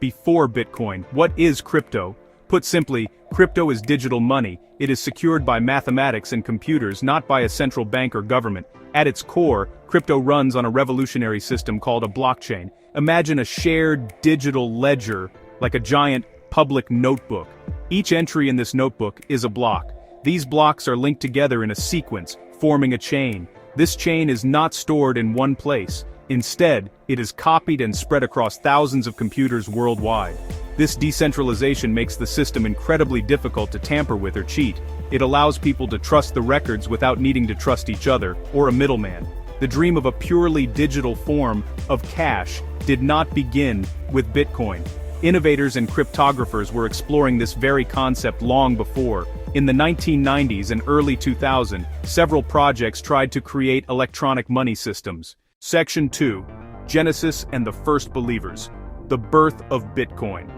before Bitcoin. What is crypto? Put simply, crypto is digital money. It is secured by mathematics and computers, not by a central bank or government. At its core, crypto runs on a revolutionary system called a blockchain. Imagine a shared digital ledger, like a giant public notebook. Each entry in this notebook is a block. These blocks are linked together in a sequence, forming a chain. This chain is not stored in one place. Instead, it is copied and spread across thousands of computers worldwide. This decentralization makes the system incredibly difficult to tamper with or cheat. It allows people to trust the records without needing to trust each other, or a middleman. The dream of a purely digital form of cash did not begin with Bitcoin. Innovators and cryptographers were exploring this very concept long before. In the 1990s and early 2000s, several projects tried to create electronic money systems. Section 2. Genesis and the First Believers. The birth of Bitcoin.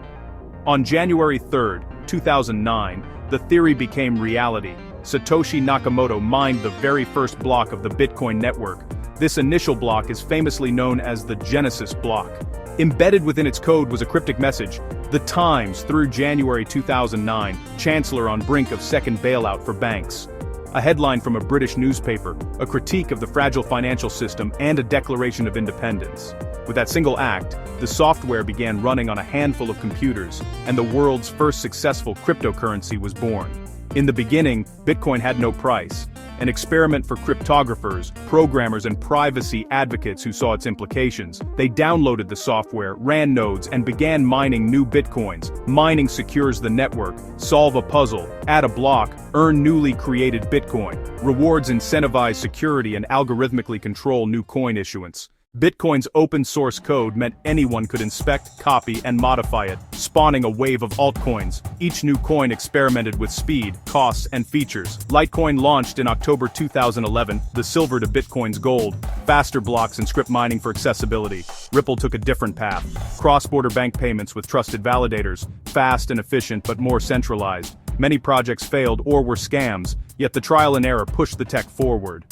On January 3, 2009, the theory became reality. Satoshi Nakamoto mined the very first block of the Bitcoin network. This initial block is famously known as the Genesis block. Embedded within its code was a cryptic message. The Times, through January 2009, Chancellor on brink of second bailout for banks. A headline from a British newspaper, a critique of the fragile financial system, and a declaration of independence. With that single act, the software began running on a handful of computers, and the world's first successful cryptocurrency was born. In the beginning, Bitcoin had no price. An experiment for cryptographers, programmers, and privacy advocates who saw its implications. They downloaded the software, ran nodes, and began mining new Bitcoins. Mining secures the network, solve a puzzle, add a block, earn newly created Bitcoin. Rewards incentivize security and algorithmically control new coin issuance. Bitcoin's open-source code meant anyone could inspect, copy, and modify it, spawning a wave of altcoins. Each new coin experimented with speed, costs, and features. Litecoin launched in October 2011, the silver to Bitcoin's gold, faster blocks and script mining for accessibility. Ripple took a different path. Cross-border bank payments with trusted validators, fast and efficient but more centralized. Many projects failed or were scams, yet the trial and error pushed the tech forward.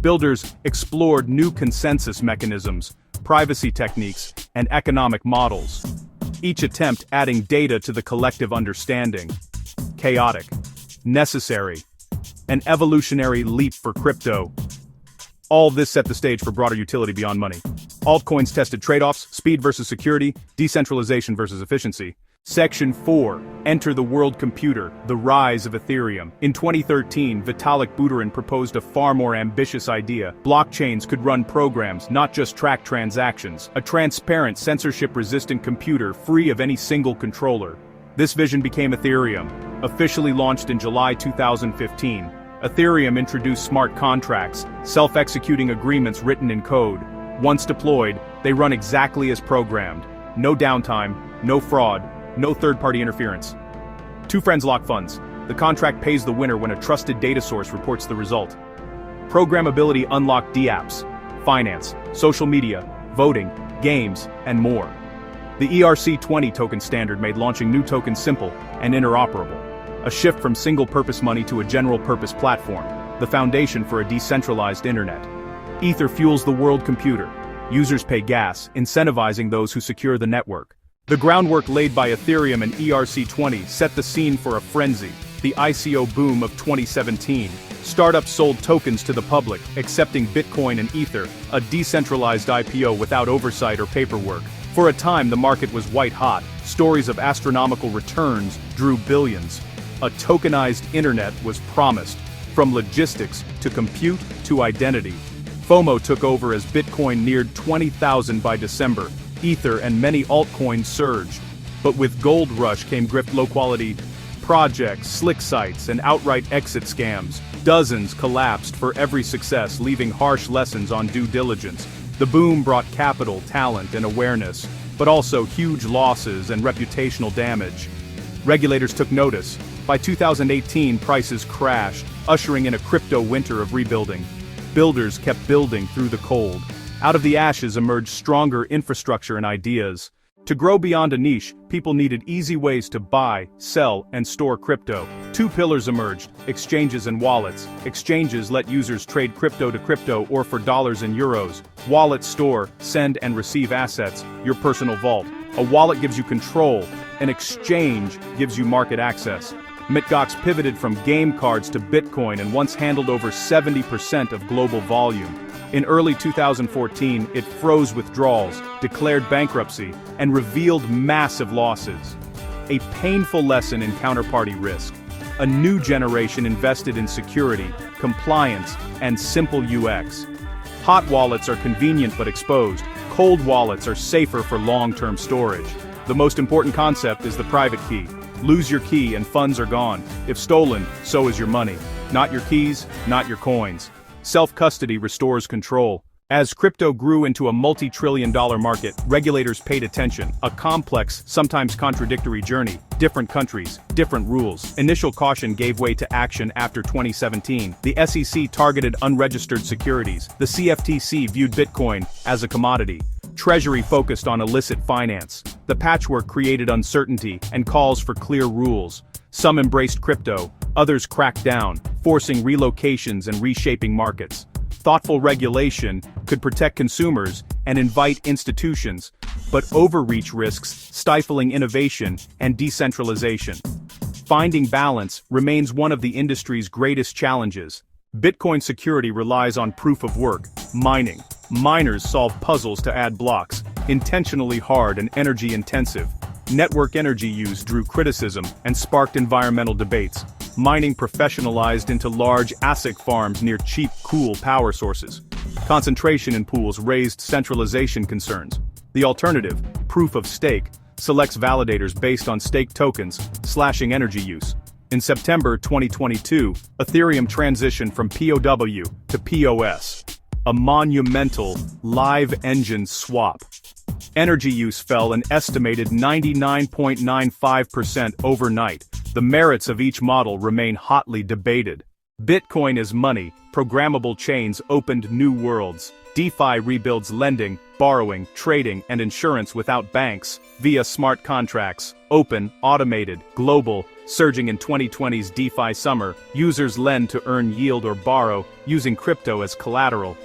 Builders explored new consensus mechanisms, privacy techniques, and economic models. Each attempt adding data to the collective understanding. Chaotic. Necessary. An evolutionary leap for crypto. All this set the stage for broader utility beyond money. Altcoins tested trade-offs, speed versus security, decentralization versus efficiency. Section 4. Enter the world computer, the rise of Ethereum. In 2013, Vitalik Buterin proposed a far more ambitious idea. Blockchains could run programs, not just track transactions. A transparent, censorship-resistant computer free of any single controller. This vision became Ethereum. Officially launched in July 2015. Ethereum introduced smart contracts, self-executing agreements written in code. Once deployed, they run exactly as programmed. No downtime, no fraud, no third-party interference. Two friends lock funds. The contract pays the winner when a trusted data source reports the result. Programmability unlocked dApps, finance, social media, voting, games, and more. The ERC-20 token standard made launching new tokens simple and interoperable. A shift from single-purpose money to a general-purpose platform, the foundation for a decentralized internet. Ether fuels the world computer. Users pay gas, incentivizing those who secure the network. The groundwork laid by Ethereum and ERC-20 set the scene for a frenzy, the ICO boom of 2017. Startups sold tokens to the public, accepting Bitcoin and Ether, a decentralized IPO without oversight or paperwork. For a time, the market was white-hot. Stories of astronomical returns drew billions. A tokenized internet was promised, from logistics to compute to identity. FOMO took over as Bitcoin neared 20,000 by December. Ether and many altcoins surged. But with Gold Rush came grift low-quality projects, slick sites, and outright exit scams. Dozens collapsed for every success, leaving harsh lessons on due diligence. The boom brought capital, talent, and awareness, but also huge losses and reputational damage. Regulators took notice. By 2018, prices crashed, ushering in a crypto winter of rebuilding. Builders kept building through the cold. Out of the ashes emerged stronger infrastructure and ideas. To grow beyond a niche, people needed easy ways to buy, sell, and store crypto. Two pillars emerged: exchanges and wallets. Exchanges let users trade crypto to crypto or for dollars and euros. Wallets store, send, and receive assets, your personal vault. A wallet gives you control, an exchange gives you market access. Mt. pivoted from game cards to Bitcoin and once handled over 70% of global volume. In early 2014, it froze withdrawals, declared bankruptcy, and revealed massive losses. A painful lesson in counterparty risk. A new generation invested in security, compliance, and simple UX. Hot wallets are convenient but exposed. Cold wallets are safer for long-term storage. The most important concept is the private key. Lose your key and funds are gone. If stolen, so is your money. Not your keys, not your coins. Self-custody restores control. As crypto grew into a multi-trillion-dollar market, regulators paid attention. A complex, sometimes contradictory journey. Different countries, different rules. Initial caution gave way to action after 2017. The SEC targeted unregistered securities. The CFTC viewed Bitcoin as a commodity. Treasury focused on illicit finance. The patchwork created uncertainty and calls for clear rules. Some embraced crypto, others cracked down, forcing relocations and reshaping markets. Thoughtful regulation could protect consumers and invite institutions, but overreach risks stifling innovation and decentralization. Finding balance remains one of the industry's greatest challenges. Bitcoin security relies on proof of work, mining. Miners solve puzzles to add blocks, intentionally hard and energy-intensive. Network energy use drew criticism and sparked environmental debates. Mining professionalized into large ASIC farms near cheap, cool power sources. Concentration in pools raised centralization concerns. The alternative, proof of stake, selects validators based on stake tokens, slashing energy use. In September 2022, Ethereum transitioned from POW to POS, a monumental live engine swap. Energy use fell an estimated 99.95% overnight. The merits of each model remain hotly debated. Bitcoin is money, programmable chains opened new worlds. DeFi rebuilds lending, borrowing, trading, and insurance without banks, via smart contracts, open, automated, global. Surging in 2020's DeFi summer, users lend to earn yield or borrow, using crypto as collateral.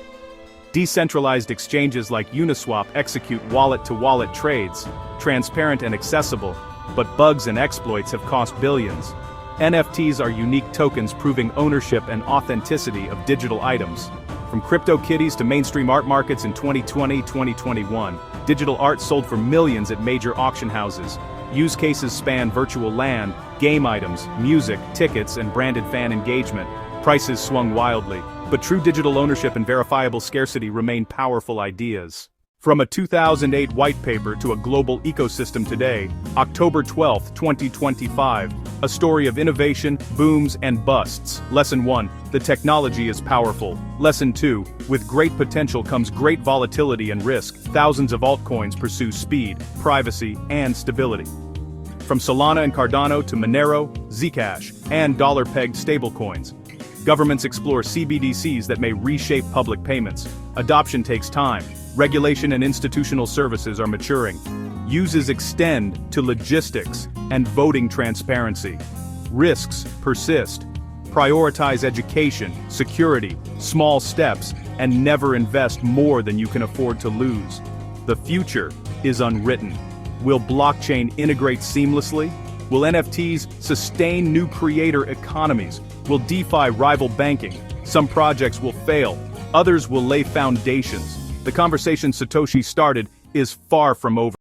Decentralized exchanges like Uniswap execute wallet-to-wallet trades, transparent and accessible, but bugs and exploits have cost billions. NFTs are unique tokens proving ownership and authenticity of digital items. From CryptoKitties to mainstream art markets in 2020-2021, digital art sold for millions at major auction houses. Use cases span virtual land, game items, music, tickets, and branded fan engagement. Prices swung wildly, but true digital ownership and verifiable scarcity remain powerful ideas. From a 2008 white paper to a global ecosystem today, October 12, 2025, a story of innovation, booms, and busts. Lesson 1, the technology is powerful. Lesson 2, with great potential comes great volatility and risk. Thousands of altcoins pursue speed, privacy, and stability. From Solana and Cardano to Monero, Zcash, and dollar-pegged stablecoins. Governments explore CBDCs that may reshape public payments. Adoption takes time. Regulation and institutional services are maturing. Uses extend to logistics and voting transparency. Risks persist. Prioritize education, security, small steps, and never invest more than you can afford to lose. The future is unwritten. Will blockchain integrate seamlessly? Will NFTs sustain new creator economies? Will DeFi rival banking? Some projects will fail, others will lay foundations. The conversation Satoshi started is far from over.